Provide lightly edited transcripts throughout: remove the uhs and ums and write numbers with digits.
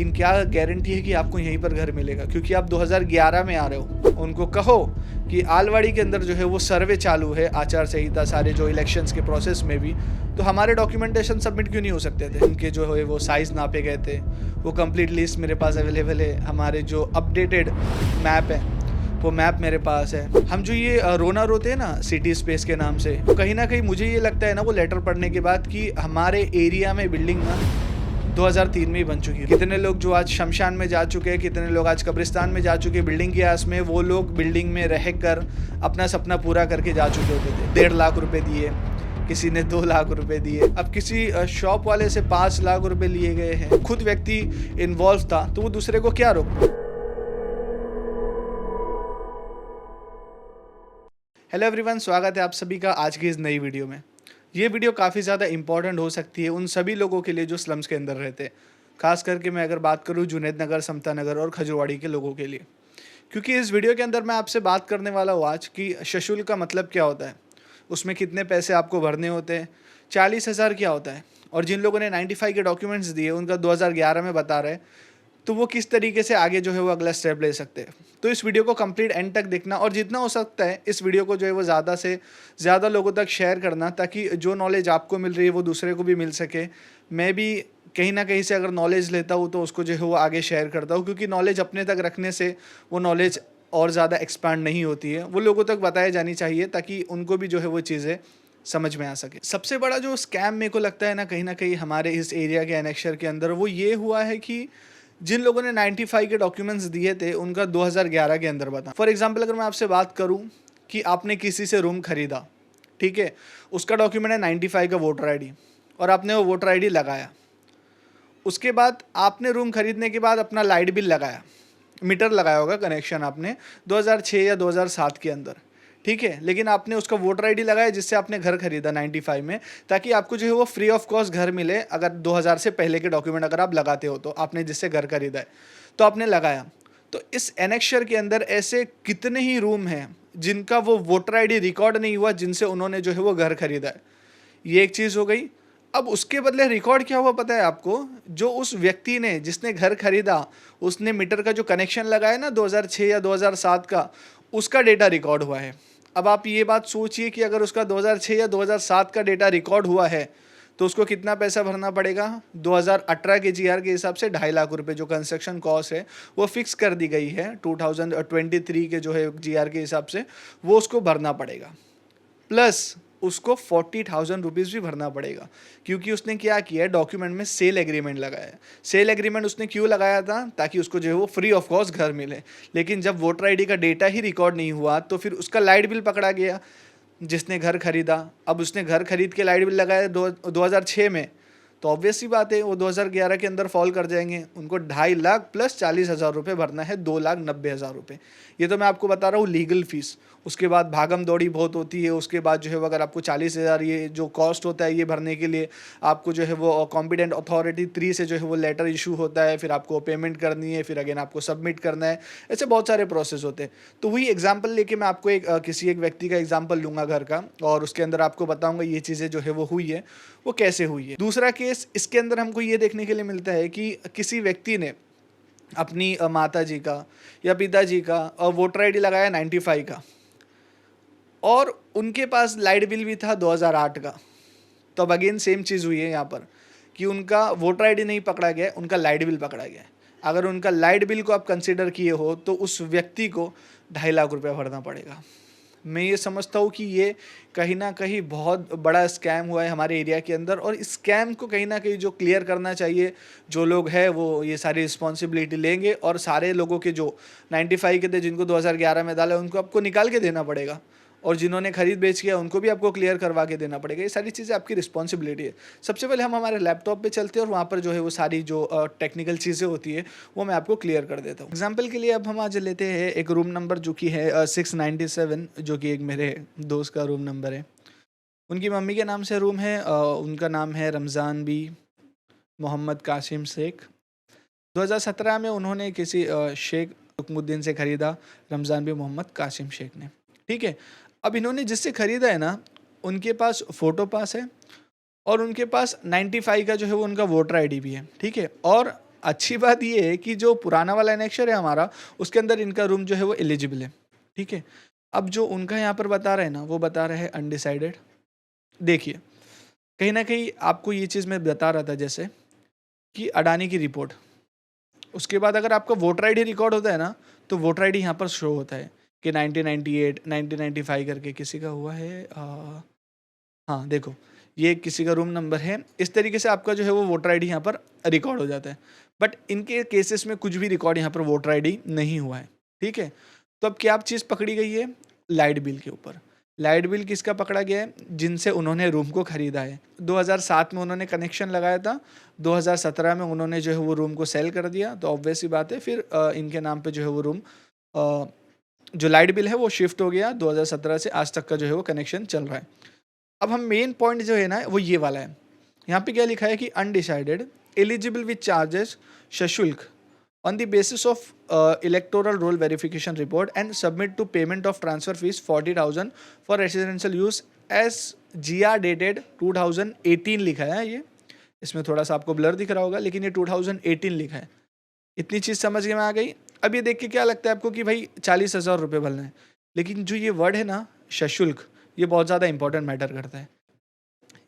लेकिन क्या गारंटी है कि आपको यहीं पर घर मिलेगा, क्योंकि आप 2011 में आ रहे हो। उनको कहो कि आलवाड़ी के अंदर जो है वो सर्वे चालू है, आचार संहिता सारे जो इलेक्शंस के प्रोसेस में भी, तो हमारे डॉक्यूमेंटेशन सबमिट क्यों नहीं हो सकते थे। उनके जो है वो साइज़ नापे गए थे, वो कंप्लीट लिस्ट मेरे पास अवेलेबल है। हमारे जो अपडेटेड मैप है वो मैप मेरे पास है। हम जो ये रोना रोते हैं ना सिटी स्पेस के नाम से, तो कहीं ना कहीं मुझे ये लगता है ना वो लेटर पढ़ने के बाद कि हमारे एरिया में बिल्डिंग ना 2003 में ही बन चुकी है। कितने लोग जो आज शमशान में जा चुके हैं, कितने लोग आज कब्रिस्तान में जा चुके हैं बिल्डिंग के आस में, वो लोग बिल्डिंग में रह कर अपना सपना पूरा करके जा चुके होते थे। 1.5 लाख रुपए दिए, किसी ने 2 लाख रुपए दिए, अब किसी शॉप वाले से 5 लाख रुपए लिए गए हैं। खुद व्यक्ति इन्वॉल्व था तो वो दूसरे को क्या रोक। हेलो एवरीवन, स्वागत है आप सभी का आज की इस नई वीडियो में। ये वीडियो काफ़ी ज़्यादा इंपॉर्टेंट हो सकती है उन सभी लोगों के लिए जो स्लम्स के अंदर रहते हैं। खास करके मैं अगर बात करूँ जुनैद नगर, समता नगर और खजूरवाड़ी के लोगों के लिए, क्योंकि इस वीडियो के अंदर मैं आपसे बात करने वाला हूँ आज कि सशुल्क का मतलब क्या होता है, उसमें कितने पैसे आपको भरने होते हैं, 40,000 क्या होता है, और जिन लोगों ने 95 के डॉक्यूमेंट्स दिए उनका 2011 में बता रहे, तो वो किस तरीके से आगे जो है वो अगला स्टेप ले सकते हैं। तो इस वीडियो को कंप्लीट एंड तक देखना, और जितना हो सकता है इस वीडियो को जो है वो ज़्यादा से ज़्यादा लोगों तक शेयर करना, ताकि जो नॉलेज आपको मिल रही है वो दूसरे को भी मिल सके। मैं भी कहीं ना कहीं से अगर नॉलेज लेता हूँ तो उसको जो है वो आगे शेयर करता हूँ, क्योंकि नॉलेज अपने तक रखने से वो नॉलेज और ज़्यादा एक्सपांड नहीं होती है, वो लोगों तक बताई जानी चाहिए ताकि उनको भी जो है वो चीज़ें समझ में आ सके। सबसे बड़ा जो स्कैम मेरे को लगता है ना कहीं हमारे इस एरिया के एनेक्शर के अंदर, वो ये हुआ है कि जिन लोगों ने 95 के डॉक्यूमेंट्स दिए थे उनका 2011 के अंदर बता। फॉर एग्जांपल अगर मैं आपसे बात करूं कि आपने किसी से रूम खरीदा, ठीक है, उसका डॉक्यूमेंट है 95 का वोटर आईडी, और आपने वो वोटर आईडी लगाया। उसके बाद आपने रूम खरीदने के बाद अपना लाइट बिल लगाया, मीटर लगाया होगा कनेक्शन आपने 2006 या 2007 के अंदर, ठीक है, लेकिन आपने उसका वोटर आईडी लगाया जिससे आपने घर खरीदा 95 में, ताकि आपको जो है वो फ्री ऑफ कॉस्ट घर मिले। अगर 2000 से पहले के डॉक्यूमेंट अगर आप लगाते हो तो आपने जिससे घर खरीदा है तो आपने लगाया। तो इस एनेक्शर के अंदर ऐसे कितने ही रूम हैं जिनका वो वोटर आईडी रिकॉर्ड नहीं हुआ, जिनसे उन्होंने जो है वो घर खरीदा है। ये एक चीज़ हो गई। अब उसके बदले रिकॉर्ड क्या हुआ पता है आपको? जो उस व्यक्ति ने जिसने घर खरीदा, उसने मीटर का जो कनेक्शन लगाया ना 2006 या 2007 का, उसका डेटा रिकॉर्ड हुआ है। अब आप ये बात सोचिए कि अगर उसका 2006 या 2007 का डेटा रिकॉर्ड हुआ है तो उसको कितना पैसा भरना पड़ेगा। 2018 के जीआर के हिसाब से 2.5 लाख रुपए जो कंस्ट्रक्शन कॉस्ट है वो फिक्स कर दी गई है। 2023 के जो है जीआर के हिसाब से वो उसको भरना पड़ेगा, प्लस उसको 40,000 रुपीज़ भी भरना पड़ेगा, क्योंकि उसने क्या किया है, डॉक्यूमेंट में सेल एग्रीमेंट लगाया है। सेल एग्रीमेंट उसने क्यों लगाया था? ताकि उसको जो है वो फ्री ऑफ कॉस्ट घर मिले। लेकिन जब वोटर आईडी का डेटा ही रिकॉर्ड नहीं हुआ तो फिर उसका लाइट बिल पकड़ा गया जिसने घर खरीदा। अब उसने घर खरीद के लाइट बिल लगाया 2006 में, तो ऑब्वियस सी बात है वो 2011 के अंदर फॉल कर जाएंगे। उनको 2.5 लाख प्लस 40,000 रुपये भरना है, 2,90,000 रुपये। ये तो मैं आपको बता रहा हूँ लीगल फीस। उसके बाद भागम दौड़ी बहुत होती है। उसके बाद जो है वो अगर आपको 40,000 ये जो कॉस्ट होता है ये भरने के लिए, आपको जो है वो कॉम्पिटेंट अथॉरिटी 3 से जो है वो लेटर इशू होता है, फिर आपको पेमेंट करनी है, फिर अगेन आपको सबमिट करना है। ऐसे बहुत सारे प्रोसेस होते हैं। तो वही एग्जाम्पल लेके मैं आपको किसी एक व्यक्ति का एग्जाम्पल लूँगा घर का, और उसके अंदर आपको बताऊँगा ये चीज़ें जो है वो हुई है वो कैसे हुई है। दूसरा केस इसके अंदर हमको ये देखने के लिए मिलता है कि किसी व्यक्ति ने अपनी माता जी का या पिताजी का वोटर आईडी लगाया 95 का, और उनके पास लाइट बिल भी था 2008 का। तो अब अगेन सेम चीज़ हुई है यहाँ पर कि उनका वोटर आईडी नहीं पकड़ा गया, उनका लाइट बिल पकड़ा गया। अगर उनका लाइट बिल को आप कंसिडर किए हो तो उस व्यक्ति को 2.5 लाख रुपया भरना पड़ेगा। मैं ये समझता हूँ कि ये कहीं ना कहीं बहुत बड़ा स्कैम हुआ है हमारे एरिया के अंदर, और इस स्कैम को कहीं ना कहीं जो क्लियर करना चाहिए, जो लोग हैं वो ये सारी रिस्पॉन्सिबिलिटी लेंगे, और सारे लोगों के जो 95 के थे जिनको 2011 में डाला उनको आपको निकाल के देना पड़ेगा, और जिन्होंने खरीद बेच किया उनको भी आपको क्लियर करवा के देना पड़ेगा। ये सारी चीज़ें आपकी रिस्पॉन्सिबिलिटी है। सबसे पहले हम हमारे लैपटॉप पे चलते हैं और वहाँ पर जो है वो सारी जो टेक्निकल चीज़ें होती है वो मैं आपको क्लियर कर देता हूँ। एग्जाम्पल के लिए अब हम आज लेते हैं एक रूम नंबर जो कि है 697, जो कि एक मेरे दोस्त का रूम नंबर है। उनकी मम्मी के नाम से रूम है, उनका नाम है रमज़ान बी मोहम्मद कासिम शेख। 2017 में उन्होंने किसी शेख रुकमुद्दीन से ख़रीदा, रमज़ान बी मोहम्मद कासिम शेख ने, ठीक है। अब इन्होंने जिससे ख़रीदा है ना, उनके पास फ़ोटो पास है, और उनके पास 95 का जो है वो उनका वोटर आईडी भी है, ठीक है। और अच्छी बात ये है कि जो पुराना वाला एनेक्चर है हमारा, उसके अंदर इनका रूम जो है वो एलिजिबल है, ठीक है। अब जो उनका यहाँ पर बता रहे हैं ना, वो बता रहे हैं अनडिसाइडेड। देखिए, कहीं न कहीं आपको ये चीज़ मैं बता रहा था जैसे कि अडानी की रिपोर्ट, उसके बाद अगर आपका वोटर आईडी रिकॉर्ड होता है ना, तो वोटर आईडी यहाँ पर शो होता है कि 1998, 1995 करके किसी का हुआ है हाँ, देखो, ये किसी का रूम नंबर है। इस तरीके से आपका जो है वो वोटर आईडी यहाँ पर रिकॉर्ड हो जाता है। बट इनके केसेस में कुछ भी रिकॉर्ड यहाँ पर वोटर आईडी नहीं हुआ है, ठीक है। तो अब क्या चीज़ पकड़ी गई है? लाइट बिल के ऊपर। लाइट बिल किसका पकड़ा गया है? जिनसे उन्होंने रूम को खरीदा है। 2007 में उन्होंने कनेक्शन लगाया था, 2017 में उन्होंने जो है वो रूम को सेल कर दिया, तो ऑब्वियस सी बात है फिर इनके नाम पे जो है वो रूम जो लाइट बिल है वो शिफ्ट हो गया। 2017 से आज तक का जो है वो कनेक्शन चल रहा है। अब हम मेन पॉइंट जो है ना वो ये वाला है। यहाँ पे क्या लिखा है कि अनडिसाइडेड एलिजिबल विथ चार्जेस सशुल्क on the basis of electoral roll verification report and submit to payment of transfer fees 40,000 for residential use as GR dated 2018 लिखा है ये। इसमें थोड़ा सा आपको ब्लर दिख रहा होगा, लेकिन ये 2018 लिखा है। इतनी चीज़ समझ में आ गई। अब ये देख के क्या लगता है आपको कि भाई 40,000 रुपये भरना है, लेकिन जो ये वर्ड है ना सशुल्क, ये बहुत ज़्यादा इंपॉर्टेंट मैटर करता है।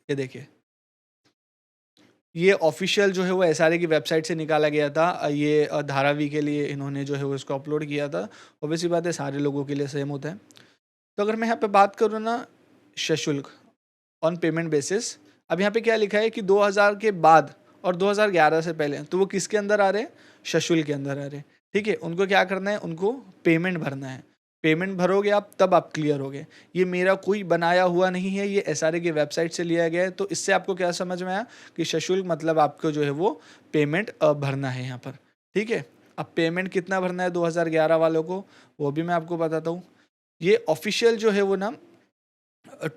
ये देखिए, ये ऑफिशियल जो है वो एसआरए की वेबसाइट से निकाला गया था। ये धारावी के लिए इन्होंने जो है वो इसको अपलोड किया था। ऑब्वियसली बात है सारे लोगों के लिए सेम होता है। तो अगर मैं यहाँ पे बात करूँ ना सशुल्क ऑन पेमेंट बेसिस, अब यहाँ पे क्या लिखा है कि 2000 के बाद और 2011 से पहले, तो वो किसके अंदर आ रहे हैं? सशुल्क के अंदर आ रहे हैं, ठीक है। उनको क्या करना है? उनको पेमेंट भरना है। पेमेंट भरोगे आप तब आप क्लियर होगे। ये मेरा कोई बनाया हुआ नहीं है, ये एसआरए की वेबसाइट से लिया गया है। तो इससे आपको क्या समझ में आया कि सशुल्क मतलब आपको जो है वो पेमेंट भरना है यहाँ पर, ठीक है। अब पेमेंट कितना भरना है 2011 वालों को, वो भी मैं आपको बताता हूँ। ये ऑफिशियल जो है वो ना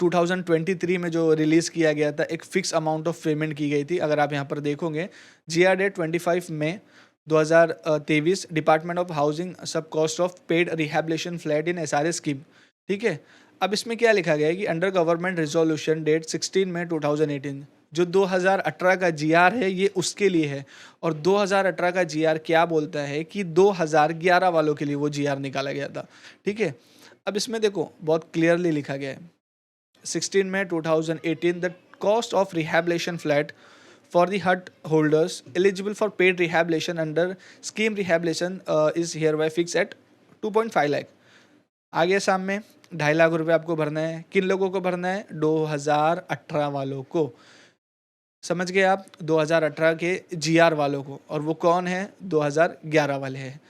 2023 में जो रिलीज़ किया गया था, एक फिक्स अमाउंट ऑफ पेमेंट की गई थी। अगर आप यहाँ पर देखोगे GR डेट 25 मई 2023 department of housing sub cost of paid rehabilitation flat in SRA scheme, ठीक है। अब इसमें क्या लिखा गया है कि अंडर गवर्नमेंट रिजोल्यूशन डेट 16 मई 2018, जो 2018 का GR है ये उसके लिए है। और 2018 का GR क्या बोलता है कि 2011 वालों के लिए वो GR निकाला गया था, ठीक है। अब इसमें देखो बहुत क्लियरली लिखा गया है 16 May 2018 the cost of rehabilitation flat for the hut holders eligible for paid rehabilitation under scheme rehabilitation is hereby fixed at 2.5 lakh. आगे सामने 2.5 लाख रुपए आपको भरना है। किन लोगों को भरना है? 2018 वालों को। समझ गए आप? 2018 के GR वालों को। और वो कौन है? 2011 वाले हैं।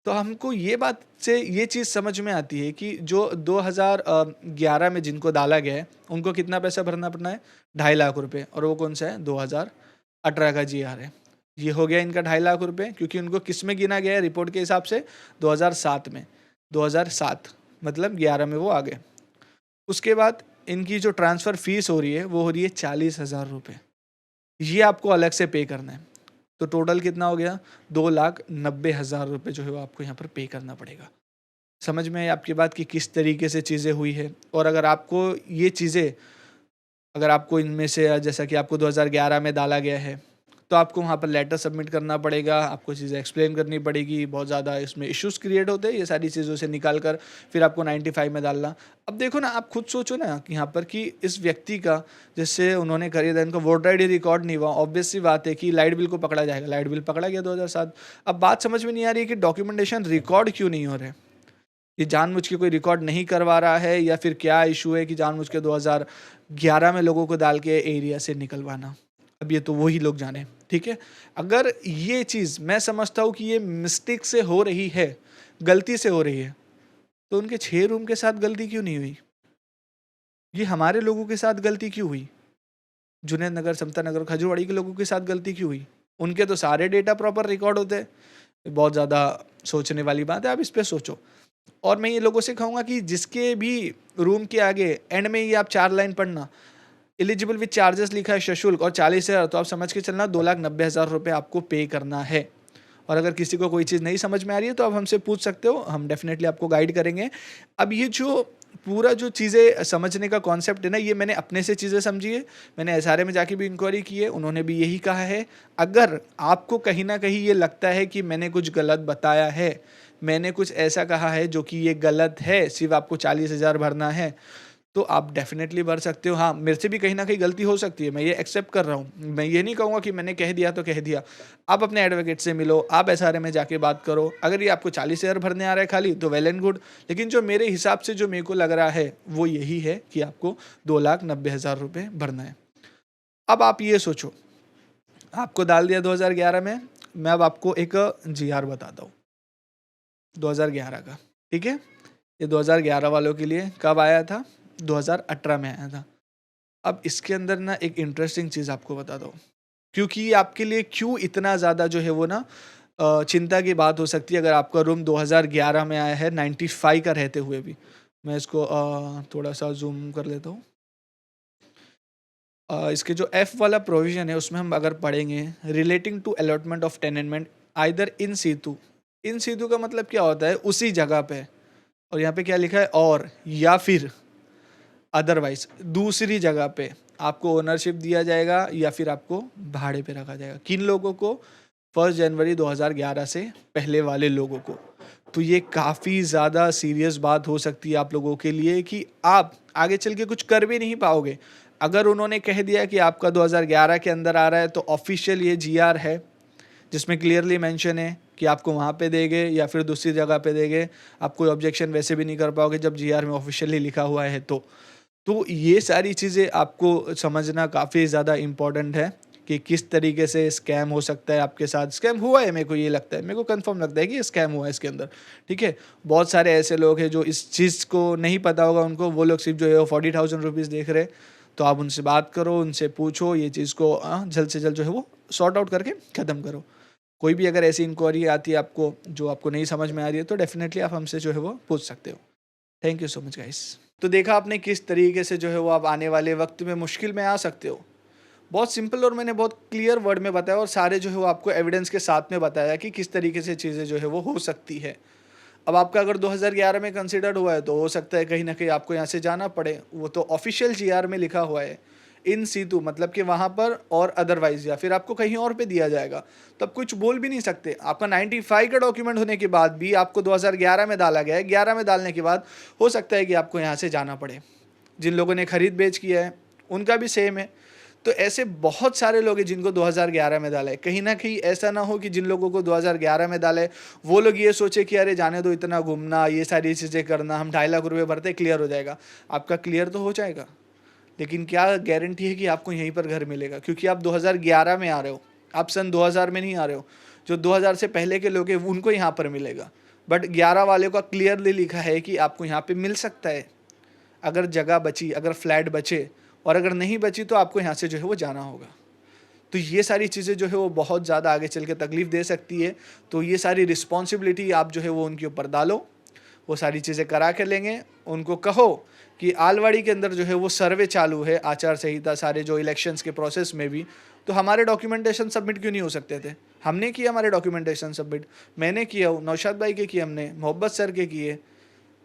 तो हमको ये बात से ये चीज़ समझ में आती है कि जो 2011 में जिनको डाला गया है उनको कितना पैसा भरना पड़ना है? 2.5 लाख रुपए। और वो कौन सा है? 2018 का GR है। ये हो गया इनका 2.5 लाख रुपए, क्योंकि उनको किस में गिना गया है रिपोर्ट के हिसाब से? 2007 में। 2007 मतलब 11 में वो आ गए। उसके बाद इनकी जो ट्रांसफ़र फीस हो रही है वो हो रही है 40,000 रुपये। ये आपको अलग से पे करना है। तो टोटल कितना हो गया? 2,90,000 रुपये जो है वो आपको यहाँ पर पे करना पड़ेगा। समझ में आई आपकी बात कि किस तरीके से चीज़ें हुई है। और अगर आपको ये चीज़ें, अगर आपको इनमें से जैसा कि आपको 2011 में डाला गया है, तो आपको वहाँ पर लेटर सबमिट करना पड़ेगा, आपको चीज़ें एक्सप्लेन करनी पड़ेगी। बहुत ज़्यादा इसमें इश्यूज़ क्रिएट होते हैं, ये सारी चीज़ों से निकाल कर फिर आपको 95 में डालना। अब देखो ना, आप खुद सोचो ना कि यहाँ पर कि इस व्यक्ति का, जिससे उन्होंने खरीदा, इनका वोटर आईडी रिकॉर्ड नहीं हुआ, ऑब्वियस सी बात है कि लाइट बिल को पकड़ा जाएगा। लाइट बिल पकड़ा गया 2007। अब बात समझ में नहीं आ रही है कि डॉक्यूमेंटेशन रिकॉर्ड क्यों नहीं हो रहे? ये जानबूझ के कोई रिकॉर्ड नहीं करवा रहा है, या फिर क्या इशू है कि जानबूझ के 2011 में लोगों को डाल के एरिया से निकलवाना? अब ये तो वही लोग जाने, ठीक है। अगर ये चीज़ मैं समझता हूँ कि ये मिस्टेक से हो रही है, गलती से हो रही है, तो उनके 6 रूम के साथ गलती क्यों नहीं हुई? ये हमारे लोगों के साथ गलती क्यों हुई? जुनैद नगर, समता नगर, खजूरवाड़ी के लोगों के साथ गलती क्यों हुई? उनके तो सारे डेटा प्रॉपर रिकॉर्ड होते हैं। बहुत ज़्यादा सोचने वाली बात है, आप इस पे सोचो। और मैं ये लोगों से कहूँगा कि जिसके भी रूम के आगे एंड में ये आप 4 लाइन पढ़ना, एलिजिबल विथ चार्जेस लिखा है सशुल्क और 40,000, तो आप समझ के चलना 2,90,000 रुपये आपको पे करना है। और अगर किसी को कोई चीज़ नहीं समझ में आ रही है तो आप हमसे पूछ सकते हो, हम डेफिनेटली आपको गाइड करेंगे। अब ये जो पूरा जो चीज़ें समझने का कॉन्सेप्ट है ना, ये मैंने अपने से चीज़ें समझी है, मैंने एसआरए में जाके भी इंक्वायरी की है, उन्होंने भी यही कहा है। अगर आपको कहीं न कहीं ये लगता है कि मैंने कुछ गलत बताया है, मैंने कुछ ऐसा कहा है जो कि ये गलत है, सिर्फ़ आपको 40,000 भरना है, तो आप डेफ़िनेटली भर सकते हो। हाँ, मेरे से भी कहीं न कहीं गलती हो सकती है, मैं ये एक्सेप्ट कर रहा हूँ। मैं ये नहीं कहूँगा कि मैंने कह दिया तो कह दिया। आप अपने एडवोकेट से मिलो, आप एसआरए में जाके बात करो। अगर ये आपको 40,000 भरने आ रहा है खाली, तो वेल एंड गुड। लेकिन जो मेरे हिसाब से जो मेरे को लग रहा है, वो यही है कि आपको 2,90,000 रुपए भरना है। अब आप ये सोचो, आपको डाल दिया 2011 में, मैं अब आपको एक जीआर बताता हूँ, 2011 का, ठीक है? ये 2011 वालों के लिए कब आया था? 2018 में आया था। अब इसके अंदर ना एक इंटरेस्टिंग चीज़ आपको बताता हूँ, क्योंकि ये आपके लिए क्यों इतना ज़्यादा जो है वो ना चिंता की बात हो सकती है अगर आपका रूम 2011 में आया है 95 का रहते हुए भी। मैं इसको थोड़ा-सा ज़ूम कर लेता हूँ। इसके जो एफ वाला प्रोविज़न है उसमें हम अगर पढ़ेंगे, relating to allotment of tenement either in situ. In situ का मतलब क्या होता है? उसी जगह पे, और यहाँ पे क्या लिखा है? और या फिर अदरवाइज दूसरी जगह पे आपको ओनरशिप दिया जाएगा या फिर आपको भाड़े पे रखा जाएगा। किन लोगों को? 1 जनवरी 2011 से पहले वाले लोगों को। तो ये काफ़ी ज़्यादा सीरियस बात हो सकती है आप लोगों के लिए कि आप आगे चल के कुछ कर भी नहीं पाओगे। अगर उन्होंने कह दिया कि आपका 2011 के अंदर आ रहा है, तो ऑफ़िशियल ये जीआर है, जिसमें क्लियरली मेंशन है कि आपको वहाँ पे देंगे या फिर दूसरी जगह पे देंगे। आप कोई ऑब्जेक्शन वैसे भी नहीं कर पाओगे जब जीआर में ऑफ़िशियली लिखा हुआ है तो। तो ये सारी चीज़ें आपको समझना काफ़ी ज़्यादा इम्पोर्टेंट है कि किस तरीके से स्कैम हो सकता है आपके साथ। स्कैम हुआ है, मेरे को ये लगता है, मेरे को कंफर्म लगता है कि स्कैम हुआ है इसके अंदर, ठीक है। बहुत सारे ऐसे लोग हैं जो इस चीज़ को नहीं पता होगा उनको, वो लोग सिर्फ जो है वो 40,000 रुपीज़ देख रहे हैं। तो आप उनसे बात करो, उनसे पूछो, ये चीज़ को जल्द से जल्द जो है वो सॉर्ट आउट करके ख़त्म करो। कोई भी अगर ऐसी इंक्वायरी आती है आपको जो आपको नहीं समझ में आ रही है, तो डेफिनेटली आप हमसे जो है वो पूछ सकते हो। Thank you so much guys. तो देखा आपने किस तरीके से जो है वो आप आने वाले वक्त में मुश्किल में आ सकते हो। बहुत सिंपल और मैंने बहुत क्लियर वर्ड में बताया, और सारे जो है वो आपको एविडेंस के साथ में बताया कि किस तरीके से चीज़ें जो है वो हो सकती है। अब आपका अगर 2011 में कंसिडर्ड हुआ है, तो हो सकता है कहीं न कहीं आपको यहाँ से जाना पड़े। वो तो ऑफ़िशियल जीआर में लिखा हुआ है, इन सितु मतलब कि वहाँ पर, और अदरवाइज़ या फिर आपको कहीं और पे दिया जाएगा। तो आप कुछ बोल भी नहीं सकते। आपका 95 का डॉक्यूमेंट होने के बाद भी आपको 2011 में डाला गया है, 11 में डालने के बाद हो सकता है कि आपको यहाँ से जाना पड़े। जिन लोगों ने खरीद-बेच किया है, उनका भी सेम है। तो ऐसे बहुत सारे लोग हैं जिनको 2011 में डाला है। कहीं न कहीं ऐसा ना हो कि जिन लोगों को 2011 में डाला है, वो लोग ये सोचे कि अरे जाने दो, इतना घूमना, ये सारी चीज़ें करना, हम 2.5 लाख रुपए भरते क्लियर हो जाएगा। आपका क्लियर तो हो जाएगा, लेकिन क्या गारंटी है कि आपको यहीं पर घर मिलेगा? क्योंकि आप 2011 में आ रहे हो, आप सन 2000 में नहीं आ रहे हो। जो 2000 से पहले के लोग हैं उनको यहाँ पर मिलेगा। बट 11 वाले का क्लियरली लिखा है कि आपको यहाँ पे मिल सकता है। अगर जगह बची, अगर फ्लैट बचे, और अगर नहीं बची तो आपको यहाँ से जो है वो जाना होगा। तो ये सारी चीज़ें जो है वो बहुत ज़्यादा आगे चल के तकलीफ़ दे सकती है। तो ये सारी रिस्पॉन्सिबिलिटी आप जो है वो उनके ऊपर डालो, वो सारी चीज़ें करा के लेंगे। उनको कहो कि आलवाड़ी के अंदर जो है वो सर्वे चालू है, आचार संहिता, सारे जो इलेक्शंस के प्रोसेस में भी, तो हमारे डॉक्यूमेंटेशन सबमिट क्यों नहीं हो सकते थे? हमने किया हमारे डॉक्यूमेंटेशन सबमिट, मैंने किया, नौशाद भाई के किए हमने, मोहब्बत सर के किए,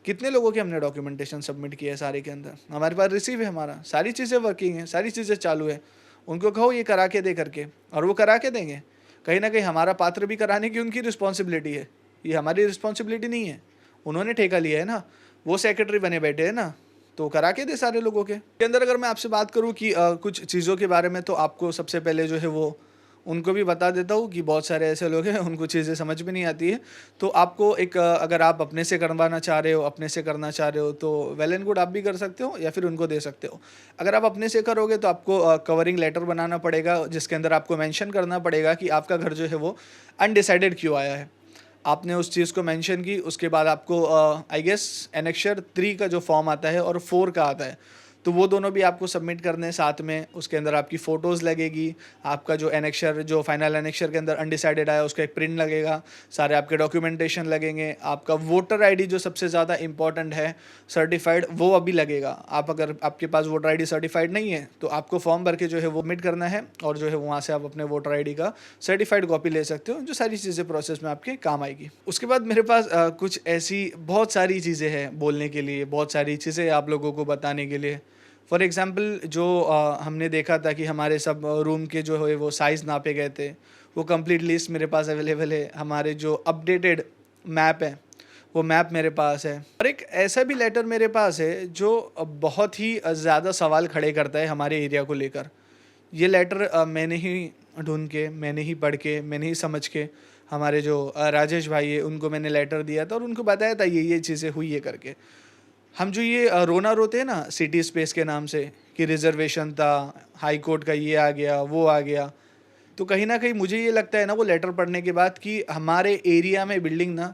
कितने लोगों के हमने डॉक्यूमेंटेशन सबमिट किया है सारे के अंदर। हमारे पास रिसीव है, हमारा सारी चीज़ें वर्किंग है, सारी चीज़ें चालू है। उनको कहो ये करा के दे करके, और वो करा के देंगे। कहीं ना कहीं हमारा पात्र भी कराने की उनकी रिस्पॉन्सिबिलिटी है, ये हमारी रिस्पॉन्सिबिलिटी नहीं है। उन्होंने ठेका लिया है ना, वो सेक्रेटरी बने बैठे हैं ना, तो करा के दे सारे लोगों के अंदर। अगर मैं आपसे बात करूं कि कुछ चीज़ों के बारे में, तो आपको सबसे पहले जो है वो उनको भी बता देता हूँ कि बहुत सारे ऐसे लोग हैं उनको चीज़ें समझ में नहीं आती है। तो आपको एक अगर आप अपने से करवाना चाह रहे हो, अपने से करना चाह रहे हो, तो वेल एंड गुड, आप भी कर सकते हो या फिर उनको दे सकते हो। अगर आप अपने से करोगे तो आपको कवरिंग लेटर बनाना पड़ेगा, जिसके अंदर आपको मेंशन करना पड़ेगा कि आपका घर जो है वो अनडिसाइडेड क्यों आया है। आपने उस चीज़ को मेंशन की, उसके बाद आपको आई गेस एनेक्चर 3 का जो फॉर्म आता है और 4 का आता है, तो वो दोनों भी आपको सबमिट करने हैं साथ में। उसके अंदर आपकी फ़ोटोज़ लगेगी, आपका जो एनेक्शर, जो फाइनल एनेक्शर के अंदर अनडिसाइडेड आया उसका एक प्रिंट लगेगा, सारे आपके डॉक्यूमेंटेशन लगेंगे, आपका वोटर आईडी जो सबसे ज़्यादा इंपॉर्टेंट है सर्टिफाइड, वो अभी लगेगा। आप अगर आपके पास वोटर आईडी सर्टिफाइड नहीं है तो आपको फॉर्म भर के जो है वो सबमिट करना है, और जो है वहाँ से आप अपने वोटर आईडी का सर्टिफाइड कॉपी ले सकते हो, जो सारी चीज़ें प्रोसेस में आपके काम आएगी। उसके बाद मेरे पास कुछ ऐसी बहुत सारी चीज़ें हैं बोलने के लिए, बहुत सारी चीज़ें आप लोगों को बताने के लिए। फॉर एग्ज़ाम्पल जो हमने देखा था कि हमारे सब रूम के जो है वो साइज़ नापे गए थे, वो कंप्लीट लिस्ट मेरे पास अवेलेबल है। हमारे जो अपडेटेड मैप है, वो मैप मेरे पास है। और एक ऐसा भी लेटर मेरे पास है जो बहुत ही ज़्यादा सवाल खड़े करता है हमारे एरिया को लेकर। ये लेटर मैंने ही ढूँढ के, मैंने ही पढ़ के, मैंने ही समझ के, हमारे जो राजेश भाई है उनको मैंने लेटर दिया था और उनको बताया था ये चीज़ें हुई है करके। हम जो ये रोना रोते हैं ना सिटी स्पेस के नाम से, कि रिजर्वेशन था, हाई कोर्ट का ये आ गया, वो आ गया, तो कहीं न कहीं मुझे ये लगता है ना वो लेटर पढ़ने के बाद कि हमारे एरिया में बिल्डिंग ना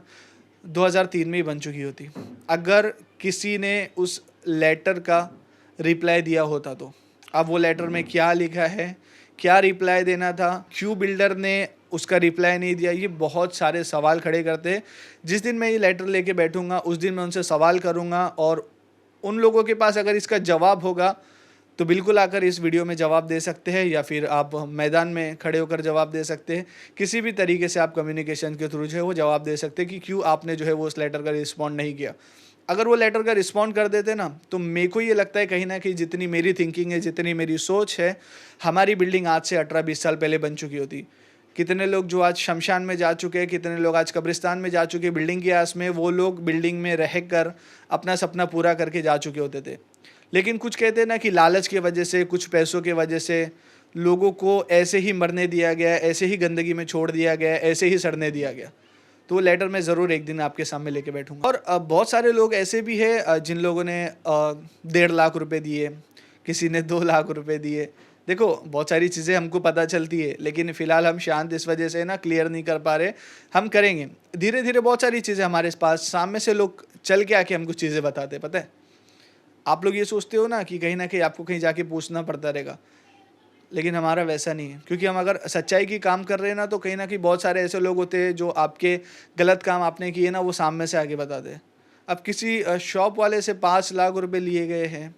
2003 में ही बन चुकी होती। अगर किसी ने उस लेटर का रिप्लाई दिया होता तो। अब वो लेटर में क्या लिखा है, क्या रिप्लाई देना था, क्यों बिल्डर ने उसका रिप्लाई नहीं दिया, ये बहुत सारे सवाल खड़े करते हैं। जिस दिन मैं ये लेटर लेके बैठूँगा उस दिन मैं उनसे सवाल करूँगा, और उन लोगों के पास अगर इसका जवाब होगा तो बिल्कुल आकर इस वीडियो में जवाब दे सकते हैं, या फिर आप मैदान में खड़े होकर जवाब दे सकते हैं। किसी भी तरीके से आप कम्युनिकेशन के थ्रू जो है वो जवाब दे सकते हैं कि क्यों आपने जो है वो उस लेटर का रिस्पॉन्ड नहीं किया। अगर वो लेटर का रिस्पॉन्ड कर देते ना, तो मेरे को ये लगता है कहीं न कहीं जितनी मेरी थिंकिंग है, जितनी मेरी सोच है, हमारी बिल्डिंग आज से 18-20 साल पहले बन चुकी होती। कितने लोग जो आज शमशान में जा चुके हैं, कितने लोग आज कब्रिस्तान में जा चुके हैं बिल्डिंग की आस में, वो लोग बिल्डिंग में रहकर अपना सपना पूरा करके जा चुके होते थे। लेकिन कुछ कहते हैं ना कि लालच की वजह से, कुछ पैसों की वजह से लोगों को ऐसे ही मरने दिया गया, ऐसे ही गंदगी में छोड़ दिया गया, ऐसे ही सड़ने दिया गया। तो वो लेटर मैं ज़रूर एक दिन आपके सामने लेके बैठूँगा। और बहुत सारे लोग ऐसे भी हैं जिन लोगों ने 1.5 लाख रुपए दिए, किसी ने 2 लाख रुपए दिए। देखो बहुत सारी चीज़ें हमको पता चलती है, लेकिन फ़िलहाल हम शांत इस वजह से ना क्लियर नहीं कर पा रहे। हम करेंगे धीरे-धीरे, बहुत सारी चीज़ें हमारे पास सामने से लोग चल के आके हमको चीज़ें बताते हैं, पता है? आप लोग ये सोचते हो ना कि कहीं न कहीं आपको कहीं जाके पूछना पड़ता रहेगा, लेकिन हमारा वैसा नहीं है। क्योंकि हम अगर सच्चाई की काम कर रहे हैं ना, तो कहीं न कहीं बहुत सारे ऐसे लोग होते हैं जो आपके गलत काम आपने किए ना, वो सामने से आके बताते हैं। अब किसी शॉप वाले से 5 लाख रुपए लिए गए हैं।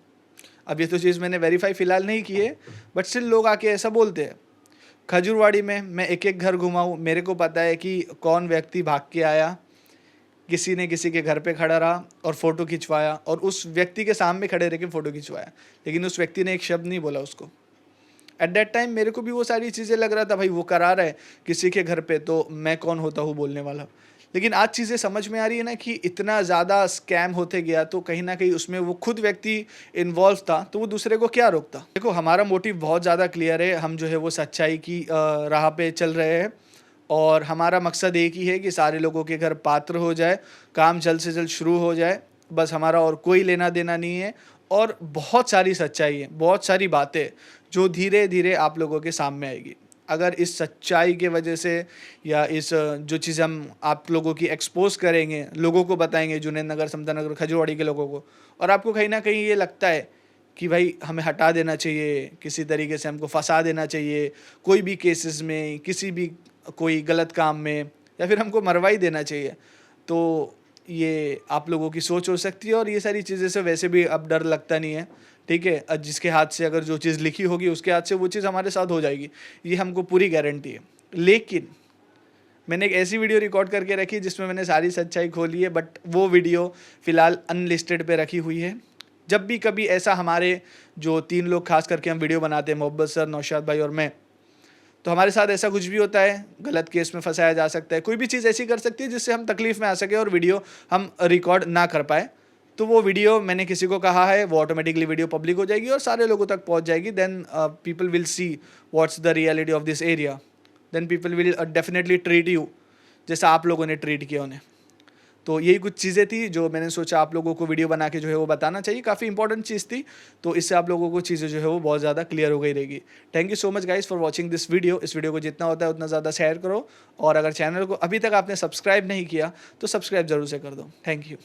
अब ये तो चीज़ मैंने वेरीफ़ाई फ़िलहाल नहीं की है, बट स्टिल लोग आके ऐसा बोलते हैं। खजूरवाड़ी में मैं एक-एक घर घुमा हूँ, मेरे को पता है कि कौन व्यक्ति भाग के आया, किसी ने किसी के घर पे खड़ा रहा और फ़ोटो खिंचवाया, और उस व्यक्ति के सामने खड़े रह के फ़ोटो खिंचवाया, लेकिन उस व्यक्ति ने एक शब्द नहीं बोला उसको। एट दैट टाइम मेरे को भी वो सारी चीज़ें लग रहा था, भाई वो करा रहा है किसी के घर पे, तो मैं कौन होता हूँ बोलने वाला। लेकिन आज चीज़ें समझ में आ रही है ना कि इतना ज़्यादा स्कैम होते गया, तो कहीं न कहीं उसमें वो खुद व्यक्ति इन्वॉल्व था, तो वो दूसरे को क्या रोकता। देखो हमारा मोटिव बहुत ज़्यादा क्लियर है, हम जो है वो सच्चाई की राह पे चल रहे हैं, और हमारा मकसद एक ही है कि सारे लोगों के घर पात्र हो जाए, काम जल्द से जल्द शुरू हो जाए। बस हमारा और कोई लेना-देना नहीं है, और बहुत सारी सच्चाई है, बहुत सारी बातें जो धीरे-धीरे आप लोगों के सामने आएगी। अगर इस सच्चाई के वजह से, या इस जो चीज़ हम आप लोगों की एक्सपोज़ करेंगे, लोगों को बताएँगे, जुनैद नगर, समता नगर, खजूरवाड़ी के लोगों को, और आपको कहीं न कहीं ये लगता है कि भाई हमें हटा देना चाहिए, किसी तरीके से हमको फँसा देना चाहिए, कोई भी केसेस में, किसी भी कोई गलत काम में, या फिर हमको मरवा ही देना चाहिए, तो ये आप लोगों की सोच हो सकती है। और ये सारी चीज़ें से वैसे भी अब डर लगता नहीं है, ठीक है? जिसके हाथ से अगर जो चीज़ लिखी होगी उसके हाथ से वो चीज़ हमारे साथ हो जाएगी, ये हमको पूरी गारंटी है। लेकिन मैंने एक ऐसी वीडियो रिकॉर्ड करके रखी जिसमें मैंने सारी सच्चाई खोली है, बट वो वीडियो फ़िलहाल अनलिस्टेड पे रखी हुई है। जब भी कभी ऐसा हमारे जो 3 लोग ख़ास करके हम वीडियो बनाते हैं, मोहब्बत सर, नौशाद भाई और मैं, तो हमारे साथ ऐसा कुछ भी होता है, गलत केस में फँसाया जा सकता है, कोई भी चीज़ ऐसी कर सकती है जिससे हम तकलीफ़ में आ सके और वीडियो हम रिकॉर्ड ना कर पाएँ। तो वो वीडियो मैंने किसी को कहा है, वो ऑटोमेटिकली वीडियो पब्लिक हो जाएगी और सारे लोगों तक पहुँच जाएगी। Then people will see what's the reality of this area. Then people will definitely treat you जैसा आप लोगों ने ट्रीट किया उन्हें। तो यही कुछ चीज़ें थी जो मैंने सोचा आप लोगों को वीडियो बना के जो है वो बताना चाहिए, काफ़ी इंपॉर्टेंट चीज़ थी, तो इससे आप लोगों को चीज़ें जो है वो बहुत ज़्यादा क्लियर हो गई रहेगी। Thank you so much guys for watching this video. इस वीडियो को जितना होता है उतना ज़्यादा शेयर करो, और अगर चैनल को अभी तक आपने सब्सक्राइब नहीं किया तो सब्सक्राइब जरूर से कर दो। Thank you.